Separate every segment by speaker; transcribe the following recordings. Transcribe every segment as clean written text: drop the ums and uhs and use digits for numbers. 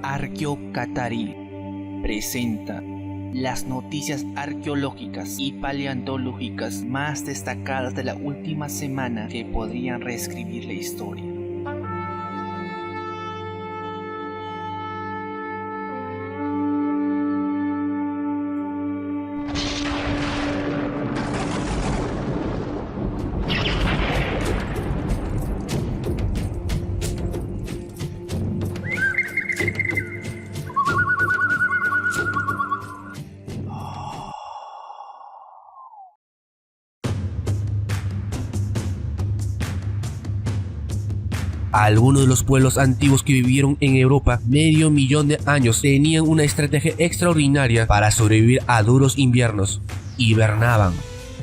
Speaker 1: Arqueocatarí presenta las noticias arqueológicas y paleontológicas más destacadas de la última semana que podrían reescribir la historia.
Speaker 2: Algunos de los pueblos antiguos que vivieron en Europa medio millón de años tenían una estrategia extraordinaria para sobrevivir a duros inviernos. Hibernaban,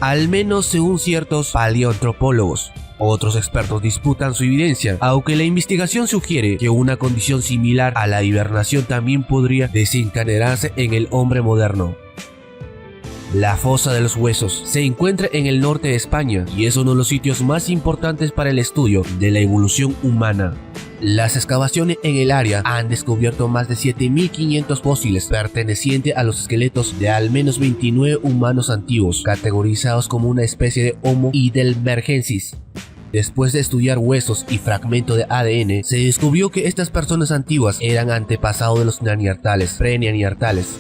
Speaker 2: al menos según ciertos paleoantropólogos. Otros expertos disputan su evidencia, aunque la investigación sugiere que una condición similar a la hibernación también podría desencadenarse en el hombre moderno. La fosa de los huesos se encuentra en el norte de España y es uno de los sitios más importantes para el estudio de la evolución humana. Las excavaciones en el área han descubierto más de 7.500 fósiles pertenecientes a los esqueletos de al menos 29 humanos antiguos, categorizados como una especie de Homo heidelbergensis. Después de estudiar huesos y fragmentos de ADN, se descubrió que estas personas antiguas eran antepasados de los neandertales, pre-neandertales.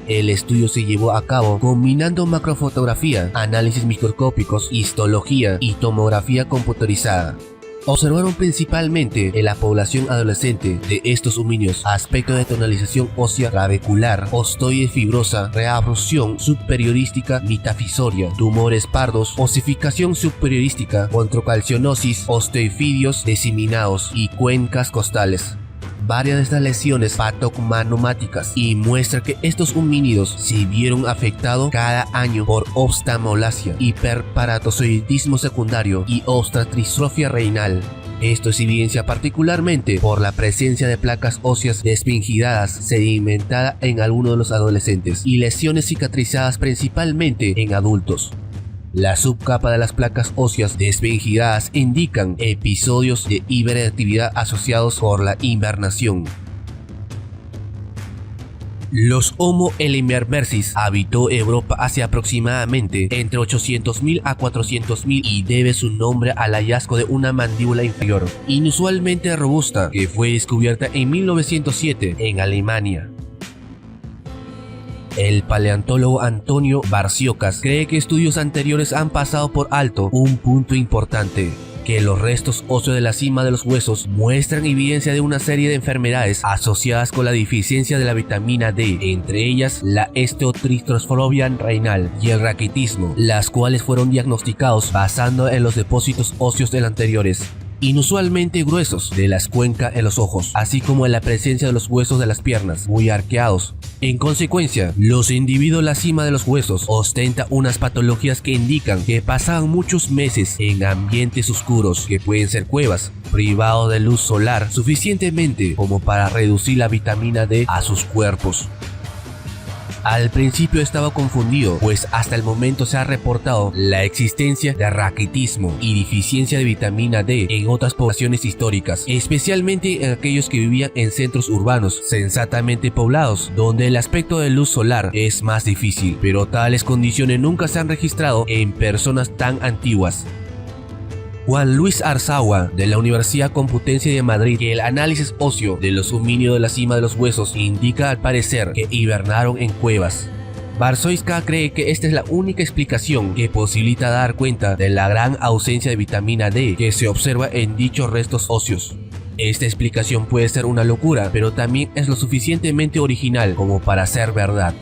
Speaker 2: El estudio se llevó a cabo combinando macrofotografía, análisis microscópicos, histología y tomografía computarizada. Observaron principalmente en la población adolescente de estos homínidos aspectos de tonalización ósea trabecular, ostoide fibrosa, reabsorción subperiorística metafisoria, tumores pardos, osificación subperiorística, controcalcinosis, osteoidios diseminados y cuencas costales. Varias de estas lesiones patognomáticas y muestra que estos homínidos se vieron afectados cada año por oftalmolasia, hiperparatozoidismo secundario y obstratistrofia renal. Esto se evidencia particularmente por la presencia de placas óseas desvengidadas sedimentadas en algunos de los adolescentes y lesiones cicatrizadas principalmente en adultos. La subcapa de las placas óseas desvengidadas indican episodios de hiperactividad asociados por la hibernación. Los Homo heidelbergensis habitó Europa hace aproximadamente entre 800.000 a 400.000 y debe su nombre al hallazgo de una mandíbula inferior, inusualmente robusta, que fue descubierta en 1907 en Alemania. El paleontólogo Antonio Barciocas cree que estudios anteriores han pasado por alto un punto importante, que los restos óseos de la cima de los huesos muestran evidencia de una serie de enfermedades asociadas con la deficiencia de la vitamina D, entre ellas la osteoartrosclerosis renal y el raquitismo, las cuales fueron diagnosticados basando en los depósitos óseos anteriores, inusualmente gruesos, de las cuencas en los ojos, así como en la presencia de los huesos de las piernas muy arqueados. En consecuencia, los individuos de la cima de los huesos ostentan unas patologías que indican que pasaban muchos meses en ambientes oscuros, que pueden ser cuevas, privados de luz solar suficientemente como para reducir la vitamina D a sus cuerpos. Al principio estaba confundido, pues hasta el momento se ha reportado la existencia de raquitismo y deficiencia de vitamina D en otras poblaciones históricas, especialmente en aquellos que vivían en centros urbanos sensatamente poblados, donde el aspecto de luz solar es más difícil, pero tales condiciones nunca se han registrado en personas tan antiguas. Juan Luis Arzagua, de la Universidad Complutense de Madrid, que el análisis óseo de los homínidos de la cima de los huesos indica al parecer que hibernaron en cuevas. Barciocas cree que esta es la única explicación que posibilita dar cuenta de la gran ausencia de vitamina D que se observa en dichos restos óseos. Esta explicación puede ser una locura, pero también es lo suficientemente original como para ser verdad.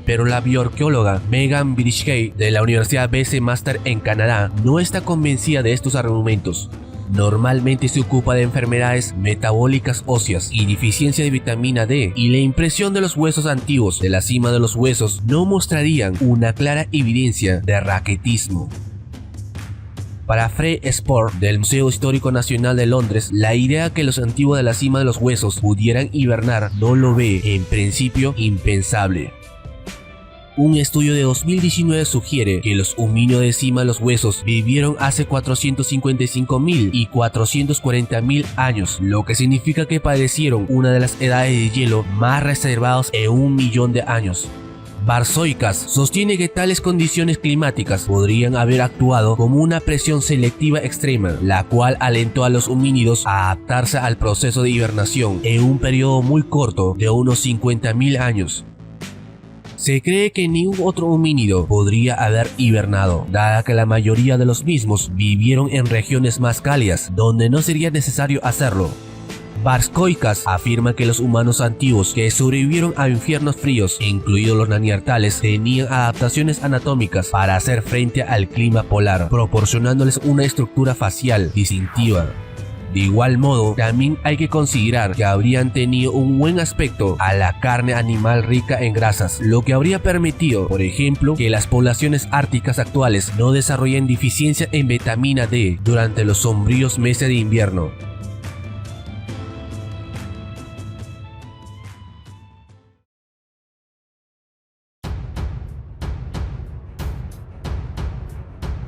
Speaker 2: Pero la bioarqueóloga Megan Bridgey de la Universidad BC Master en Canadá no está convencida de estos argumentos. Normalmente se ocupa de enfermedades metabólicas óseas y deficiencia de vitamina D, y la impresión de los huesos antiguos de la cima de los huesos no mostrarían una clara evidencia de raquitismo. Para Fred Sport del Museo Histórico Nacional de Londres, la idea que los antiguos de la cima de los huesos pudieran hibernar no lo ve en principio impensable. Un estudio de 2019 sugiere que los homínidos de cima de los huesos vivieron hace 455.000 y 440.000 años, lo que significa que padecieron una de las edades de hielo más reservadas en 1.000.000 de años. Barzoikas sostiene que tales condiciones climáticas podrían haber actuado como una presión selectiva extrema, la cual alentó a los homínidos a adaptarse al proceso de hibernación en un periodo muy corto de unos 50.000 años. Se cree que ningún otro homínido podría haber hibernado, dada que la mayoría de los mismos vivieron en regiones más cálidas, donde no sería necesario hacerlo. Barzoikas afirma que los humanos antiguos que sobrevivieron a infiernos fríos, incluidos los neandertales, tenían adaptaciones anatómicas para hacer frente al clima polar, proporcionándoles una estructura facial distintiva. De igual modo, también hay que considerar que habrían tenido un buen aspecto a la carne animal rica en grasas, lo que habría permitido, por ejemplo, que las poblaciones árticas actuales no desarrollen deficiencia en vitamina D durante los sombríos meses de invierno.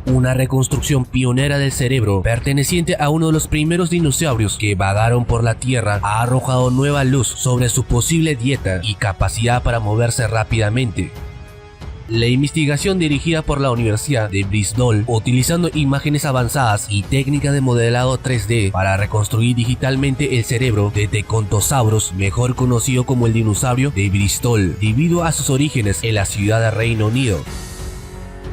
Speaker 2: Una reconstrucción pionera del cerebro perteneciente a uno de los primeros dinosaurios que vagaron por la Tierra ha arrojado nueva luz sobre su posible dieta y capacidad para moverse rápidamente. La investigación dirigida por la Universidad de Bristol, utilizando imágenes avanzadas y técnicas de modelado 3D para reconstruir digitalmente el cerebro de Tecontosaurus, mejor conocido como el dinosaurio de Bristol, debido a sus orígenes en la ciudad de Reino Unido.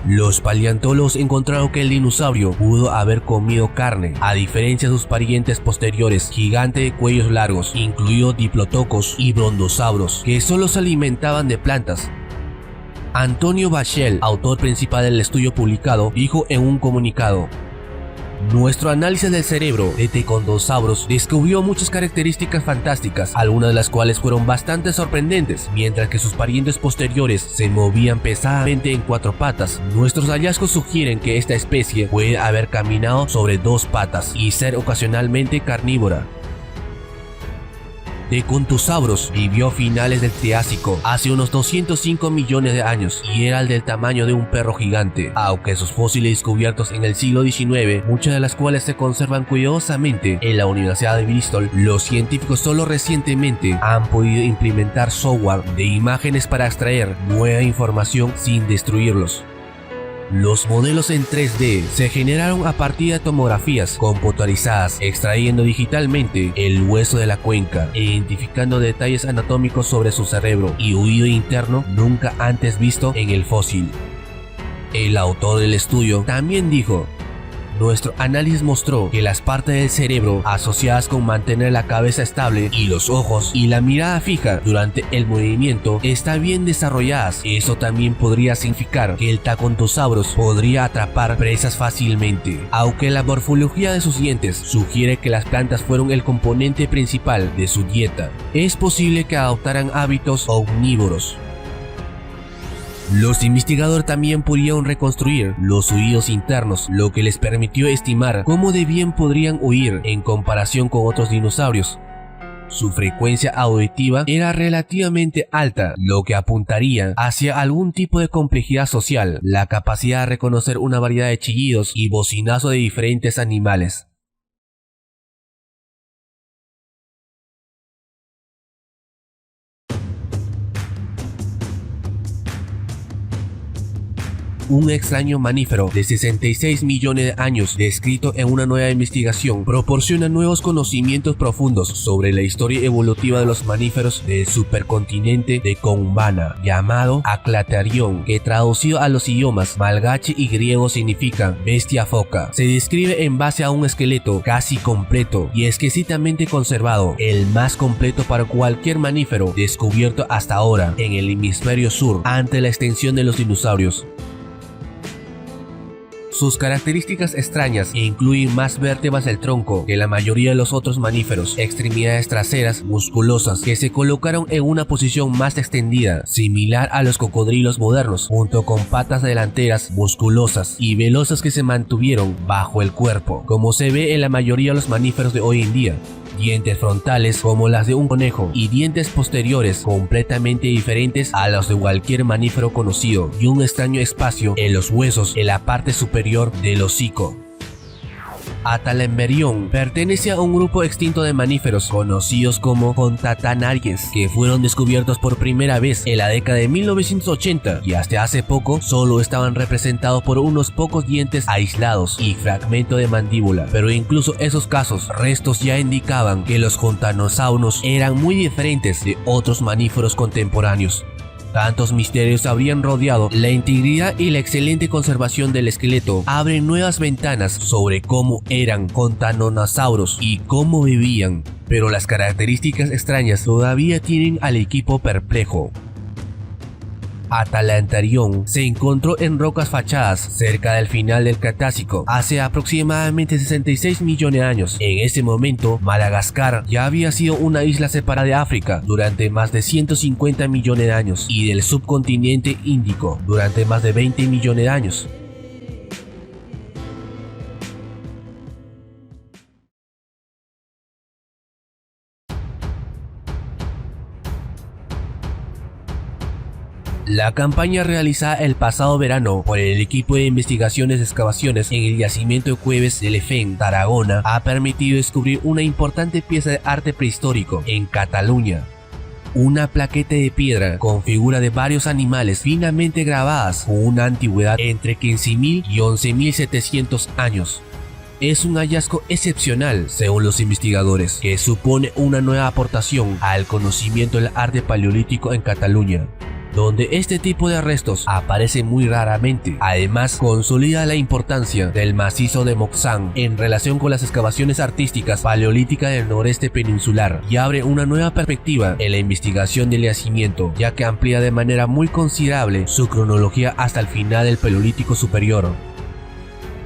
Speaker 2: Los paleontólogos encontraron que el dinosaurio pudo haber comido carne, a diferencia de sus parientes posteriores, gigantes de cuellos largos, incluidos diplotocos y brontosauros, que solo se alimentaban de plantas. Antonio Bachel, autor principal del estudio publicado, dijo en un comunicado: "Nuestro análisis del cerebro de Tecontosaurus descubrió muchas características fantásticas, algunas de las cuales fueron bastante sorprendentes. Mientras que sus parientes posteriores se movían pesadamente en 4 patas, nuestros hallazgos sugieren que esta especie puede haber caminado sobre 2 patas y ser ocasionalmente carnívora". Tecontosaurus vivió a finales del Triásico, hace unos 205 millones de años, y era del tamaño de un perro gigante, aunque sus fósiles descubiertos en el siglo XIX, muchas de las cuales se conservan cuidadosamente en la Universidad de Bristol, los científicos solo recientemente han podido implementar software de imágenes para extraer nueva información sin destruirlos. Los modelos en 3D se generaron a partir de tomografías computarizadas, extrayendo digitalmente el hueso de la cuenca e identificando detalles anatómicos sobre su cerebro y oído interno nunca antes visto en el fósil. El autor del estudio también dijo: "Nuestro análisis mostró que las partes del cerebro asociadas con mantener la cabeza estable y los ojos y la mirada fija durante el movimiento están bien desarrolladas. Eso también podría significar que el Tecontosaurus podría atrapar presas fácilmente, aunque la morfología de sus dientes sugiere que las plantas fueron el componente principal de su dieta. Es posible que adoptaran hábitos omnívoros". Los investigadores también pudieron reconstruir los oídos internos, lo que les permitió estimar cómo de bien podrían oír en comparación con otros dinosaurios. Su frecuencia auditiva era relativamente alta, lo que apuntaría hacia algún tipo de complejidad social, la capacidad de reconocer una variedad de chillidos y bocinazos de diferentes animales. Un extraño mamífero de 66 millones de años, descrito en una nueva investigación, proporciona nuevos conocimientos profundos sobre la historia evolutiva de los mamíferos del supercontinente de Gondwana, llamado Aclatarion, que traducido a los idiomas malgache y griego significa bestia foca. Se describe en base a un esqueleto casi completo y exquisitamente conservado, el más completo para cualquier mamífero descubierto hasta ahora en el hemisferio sur ante la extinción de los dinosaurios. Sus características extrañas incluyen más vértebras del tronco que la mayoría de los otros mamíferos, extremidades traseras musculosas que se colocaron en una posición más extendida, similar a los cocodrilos modernos, junto con patas delanteras musculosas y velosas que se mantuvieron bajo el cuerpo, como se ve en la mayoría de los mamíferos de hoy en día. dientes frontales como las de un conejo y dientes posteriores completamente diferentes a los de cualquier mamífero conocido, y un extraño espacio en los huesos en la parte superior del hocico. Atalemberion pertenece a un grupo extinto de mamíferos conocidos como contatanariens, que fueron descubiertos por primera vez en la década de 1980 y hasta hace poco solo estaban representados por unos pocos dientes aislados y fragmento de mandíbula, pero incluso esos casos restos ya indicaban que los contanosauros eran muy diferentes de otros mamíferos contemporáneos. Tantos misterios habrían rodeado la integridad y la excelente conservación del esqueleto abren nuevas ventanas sobre cómo eran contanosauros y cómo vivían, pero las características extrañas todavía tienen al equipo perplejo. Atalemberion se encontró en rocas fachadas cerca del final del Cretácico hace aproximadamente 66 millones de años. En ese momento, Madagascar ya había sido una isla separada de África durante más de 150 millones de años y del subcontinente Índico durante más de 20 millones de años. La campaña realizada el pasado verano por el equipo de investigaciones de excavaciones en el yacimiento de Cueves de Lefén, Tarragona, ha permitido descubrir una importante pieza de arte prehistórico en Cataluña. Una plaqueta de piedra con figura de varios animales finamente grabadas con una antigüedad entre 15.000 y 11.700 años. Es un hallazgo excepcional, según los investigadores, que supone una nueva aportación al conocimiento del arte paleolítico en Cataluña, donde este tipo de restos aparece muy raramente. Además, consolida la importancia del macizo de Moxán en relación con las excavaciones artísticas paleolíticas del noreste peninsular y abre una nueva perspectiva en la investigación del yacimiento, ya que amplía de manera muy considerable su cronología hasta el final del Paleolítico Superior.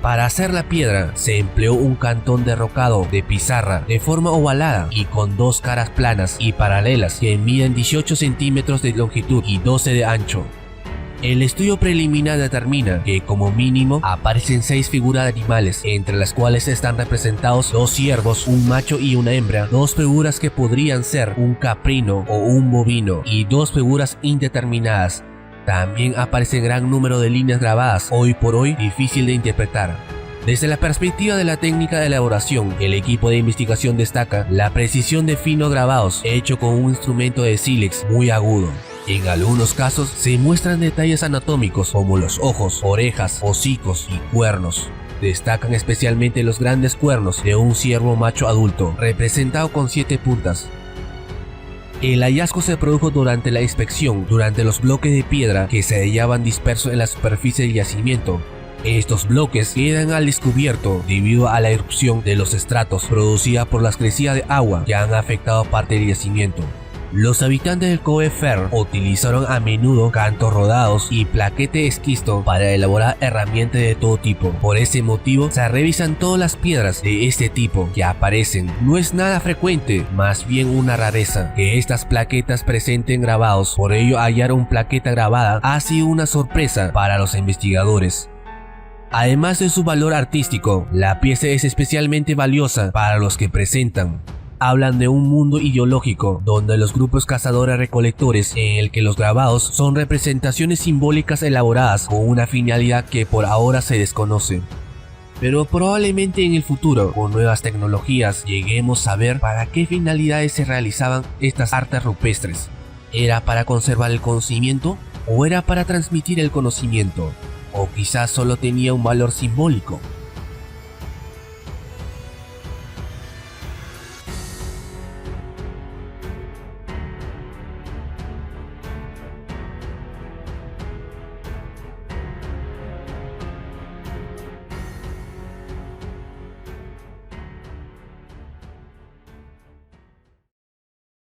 Speaker 2: Para hacer la piedra se empleó un cantón derrocado de pizarra de forma ovalada y con dos caras planas y paralelas que miden 18 centímetros de longitud y 12 de ancho. El estudio preliminar determina que como mínimo aparecen 6 figuras de animales, entre las cuales están representados 2 ciervos, un macho y una hembra, 2 figuras que podrían ser un caprino o un bovino y 2 figuras indeterminadas. También aparece gran número de líneas grabadas, hoy por hoy difícil de interpretar. Desde la perspectiva de la técnica de elaboración, el equipo de investigación destaca la precisión de finos grabados hecho con un instrumento de sílex muy agudo. En algunos casos se muestran detalles anatómicos como los ojos, orejas, hocicos y cuernos. Destacan especialmente los grandes cuernos de un ciervo macho adulto, representado con 7 puntas. El hallazgo se produjo durante la inspección, durante los bloques de piedra que se hallaban dispersos en la superficie del yacimiento. Estos bloques quedan al descubierto debido a la erupción de los estratos producida por las crecidas de agua que han afectado parte del yacimiento. Los habitantes del Cove Fer utilizaron a menudo cantos rodados y plaquete esquisto para elaborar herramientas de todo tipo. Por ese motivo se revisan todas las piedras de este tipo que aparecen. No es nada frecuente, más bien una rareza, que estas plaquetas presenten grabados. Por ello, hallar una plaqueta grabada ha sido una sorpresa para los investigadores. Además de su valor artístico, la pieza es especialmente valiosa para los que presentan. Hablan de un mundo ideológico donde los grupos cazadores-recolectores en el que los grabados son representaciones simbólicas elaboradas con una finalidad que por ahora se desconoce. Pero probablemente en el futuro, con nuevas tecnologías, lleguemos a ver para qué finalidades se realizaban estas artes rupestres. ¿Era para conservar el conocimiento? ¿O era para transmitir el conocimiento? ¿O quizás solo tenía un valor simbólico?